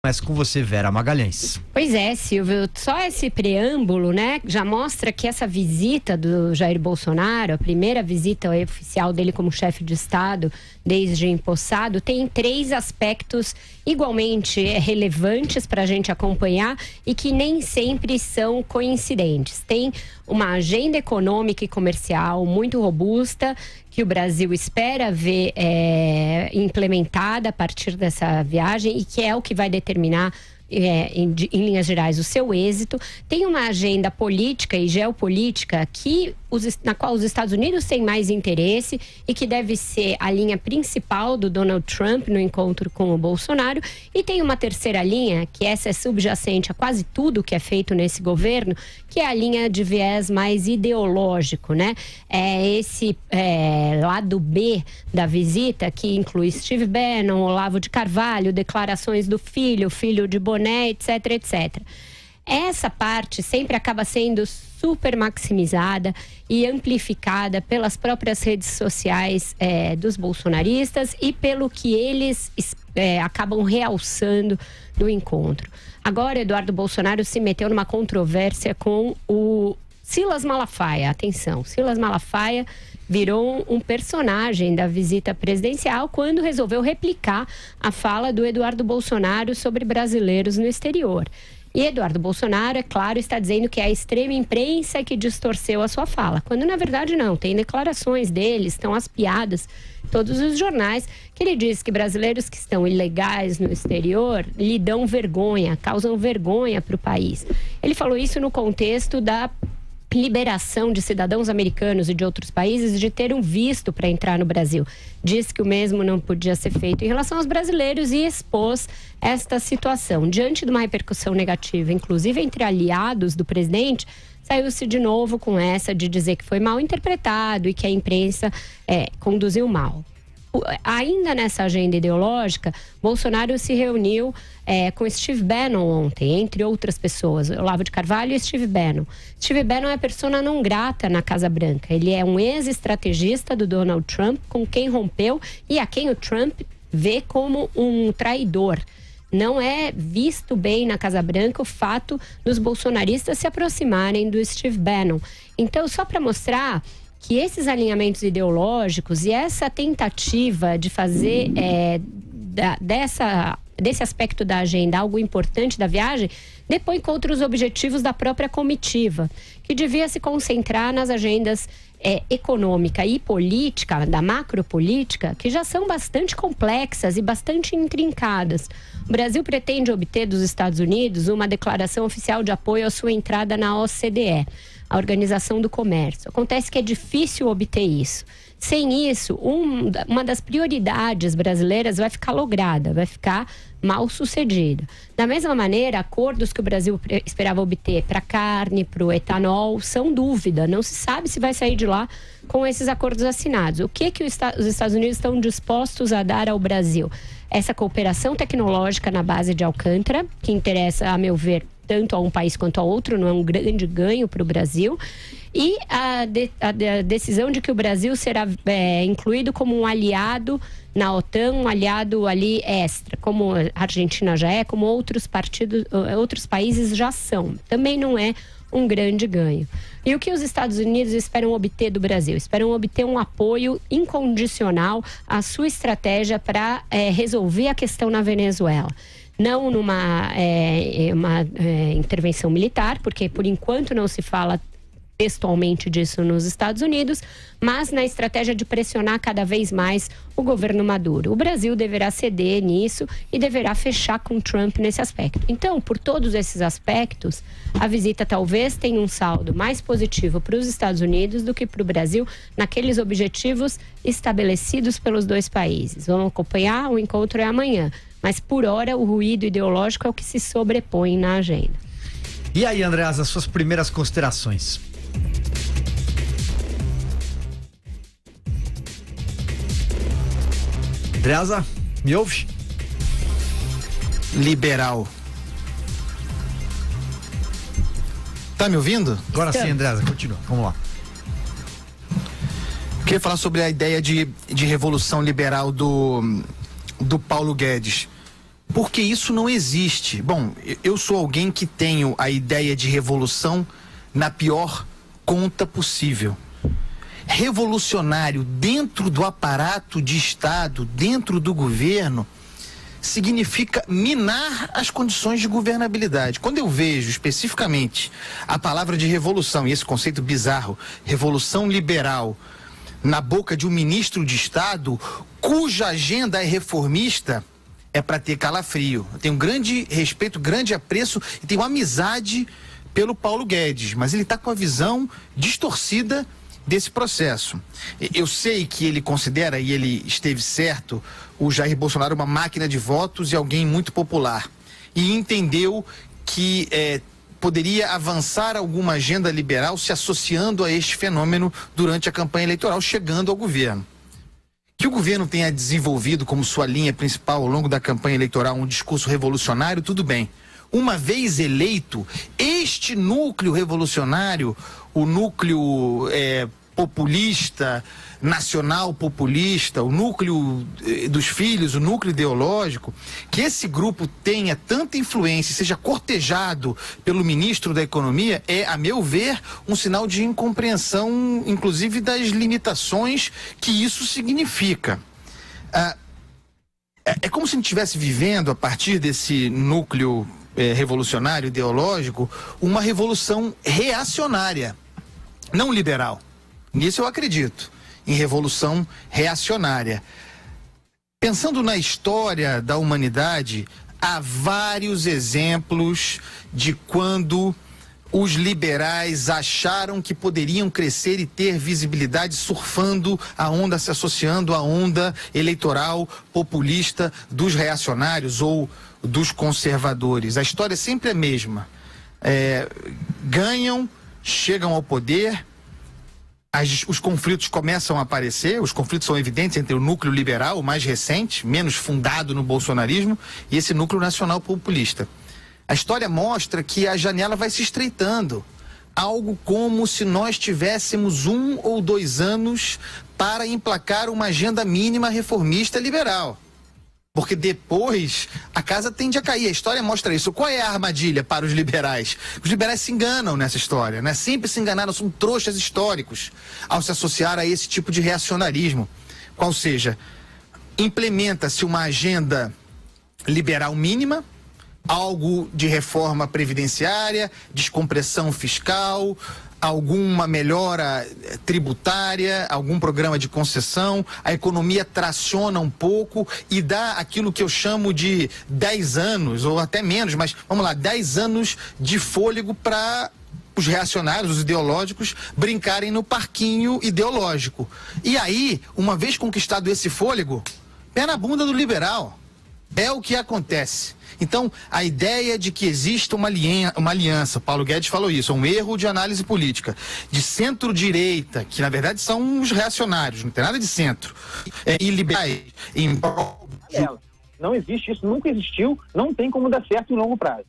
Começa com você, Vera Magalhães. Pois é, Silvio, só esse preâmbulo, né, já mostra que essa visita do Jair Bolsonaro, a primeira visita oficial dele como chefe de Estado desde empossado, tem 3 aspectos igualmente relevantes para a gente acompanhar e que nem sempre são coincidentes. Tem uma agenda econômica e comercial muito robusta, que o Brasil espera ver implementada a partir dessa viagem e que é o que vai determinar, em linhas gerais, o seu êxito. Tem uma agenda política e geopolítica na qual os Estados Unidos têm mais interesse e que deve ser a linha principal do Donald Trump no encontro com o Bolsonaro. E tem uma terceira linha, que essa é subjacente a quase tudo que é feito nesse governo, que é a linha de viés mais ideológico, né? Esse lado B da visita, que inclui Steve Bannon, Olavo de Carvalho, declarações do filho de Boné, etc, etc. Essa parte sempre acaba sendo super maximizada e amplificada pelas próprias redes sociais dos bolsonaristas e pelo que eles acabam realçando no encontro. Agora, Eduardo Bolsonaro se meteu numa controvérsia com o Silas Malafaia. Atenção, Silas Malafaia virou um personagem da visita presidencial quando resolveu replicar a fala do Eduardo Bolsonaro sobre brasileiros no exterior. E Eduardo Bolsonaro, é claro, está dizendo que é a extrema imprensa que distorceu a sua fala, quando na verdade não. Tem declarações dele, estão as piadas em todos os jornais, que ele diz que brasileiros que estão ilegais no exterior lhe dão vergonha, causam vergonha para o país. Ele falou isso no contexto da liberação de cidadãos americanos e de outros países de ter um visto para entrar no Brasil. Disse que o mesmo não podia ser feito em relação aos brasileiros e expôs esta situação. Diante de uma repercussão negativa, inclusive entre aliados do presidente, saiu-se de novo com essa de dizer que foi mal interpretado e que a imprensa conduziu mal. Ainda nessa agenda ideológica, Bolsonaro se reuniu com Steve Bannon ontem, entre outras pessoas, Olavo de Carvalho e Steve Bannon. Steve Bannon é persona não grata na Casa Branca. Ele é um ex-estrategista do Donald Trump, com quem rompeu e a quem o Trump vê como um traidor. Não é visto bem na Casa Branca o fato dos bolsonaristas se aproximarem do Steve Bannon. Então, só para mostrar que esses alinhamentos ideológicos e essa tentativa de fazer desse aspecto da agenda algo importante da viagem, depõe contra os objetivos da própria comitiva, que devia se concentrar nas agendas econômica e política, da macropolítica, que já são bastante complexas e bastante intrincadas. O Brasil pretende obter dos Estados Unidos uma declaração oficial de apoio à sua entrada na OCDE, a Organização do Comércio. Acontece que é difícil obter isso. Sem isso, uma das prioridades brasileiras vai ficar lograda, vai ficar mal sucedida. Da mesma maneira, acordos que o Brasil esperava obter para carne, para o etanol, são dúvida. Não se sabe se vai sair de lá com esses acordos assinados. O que os Estados Unidos estão dispostos a dar ao Brasil? Essa cooperação tecnológica na base de Alcântara, que interessa, a meu ver, tanto a um país quanto a outro, não é um grande ganho para o Brasil. E a decisão de que o Brasil será incluído como um aliado na OTAN, um aliado ali extra, como a Argentina já é, como outros países já são. Também não é um grande ganho. E o que os Estados Unidos esperam obter do Brasil? Esperam obter um apoio incondicional à sua estratégia para resolver a questão na Venezuela. Não numa intervenção militar, porque por enquanto não se fala textualmente disso nos Estados Unidos, mas na estratégia de pressionar cada vez mais o governo Maduro. O Brasil deverá ceder nisso e deverá fechar com Trump nesse aspecto. Então, por todos esses aspectos, a visita talvez tenha um saldo mais positivo para os Estados Unidos do que para o Brasil, naqueles objetivos estabelecidos pelos dois países. Vamos acompanhar, o encontro é amanhã, mas por hora o ruído ideológico é o que se sobrepõe na agenda. E aí, Andreas, as suas primeiras considerações? Andreasa, me ouve? Liberal. Tá me ouvindo? Agora sim, Andreasa, continua, vamos lá. Queria falar sobre a ideia de revolução liberal do Paulo Guedes. Porque isso não existe. Bom, eu sou alguém que tenho a ideia de revolução na pior conta possível. Revolucionário dentro do aparato de Estado, dentro do governo, significa minar as condições de governabilidade. Quando eu vejo especificamente a palavra de revolução, e esse conceito bizarro, revolução liberal, na boca de um ministro de Estado, cuja agenda é reformista, é para ter calafrio. Eu tenho um grande respeito, grande apreço e tenho amizade pelo Paulo Guedes, mas ele está com a visão distorcida desse processo. Eu sei que ele considera, e ele esteve certo, o Jair Bolsonaro uma máquina de votos e alguém muito popular. E entendeu que poderia avançar alguma agenda liberal se associando a este fenômeno durante a campanha eleitoral, chegando ao governo. Que o governo tenha desenvolvido como sua linha principal ao longo da campanha eleitoral um discurso revolucionário, tudo bem. Uma vez eleito, este núcleo revolucionário, o núcleo populista, nacional populista, o núcleo dos filhos, o núcleo ideológico, que esse grupo tenha tanta influência e seja cortejado pelo ministro da Economia é, a meu ver, um sinal de incompreensão, inclusive das limitações que isso significa. É como se a gente estivesse vivendo, a partir desse núcleo revolucionário, ideológico, uma revolução reacionária, não liberal. Nisso eu acredito, em revolução reacionária. Pensando na história da humanidade, há vários exemplos de quando os liberais acharam que poderiam crescer e ter visibilidade surfando a onda, se associando à onda eleitoral populista dos reacionários ou dos conservadores. A história é sempre a mesma. Ganham, chegam ao poder, os conflitos começam a aparecer, os conflitos são evidentes entre o núcleo liberal, o mais recente, menos fundado no bolsonarismo, e esse núcleo nacional populista. A história mostra que a janela vai se estreitando, algo como se nós tivéssemos 1 ou 2 anos para emplacar uma agenda mínima reformista liberal. Porque depois a casa tende a cair. A história mostra isso. Qual é a armadilha para os liberais? Os liberais se enganam nessa história, né? Sempre se enganaram, são trouxas históricos ao se associar a esse tipo de reacionarismo. Qual seja, implementa-se uma agenda liberal mínima, algo de reforma previdenciária, descompressão fiscal, alguma melhora tributária, algum programa de concessão, a economia traciona um pouco e dá aquilo que eu chamo de 10 anos, ou até menos, mas vamos lá, 10 anos de fôlego para os reacionários, os ideológicos, brincarem no parquinho ideológico. E aí, uma vez conquistado esse fôlego, pé na bunda do liberal. É o que acontece. Então, a ideia de que exista uma aliança, Paulo Guedes falou isso, é um erro de análise política, de centro-direita, que na verdade são os reacionários, não tem nada de centro, e liberais em prol. Não existe isso, nunca existiu, não tem como dar certo em longo prazo.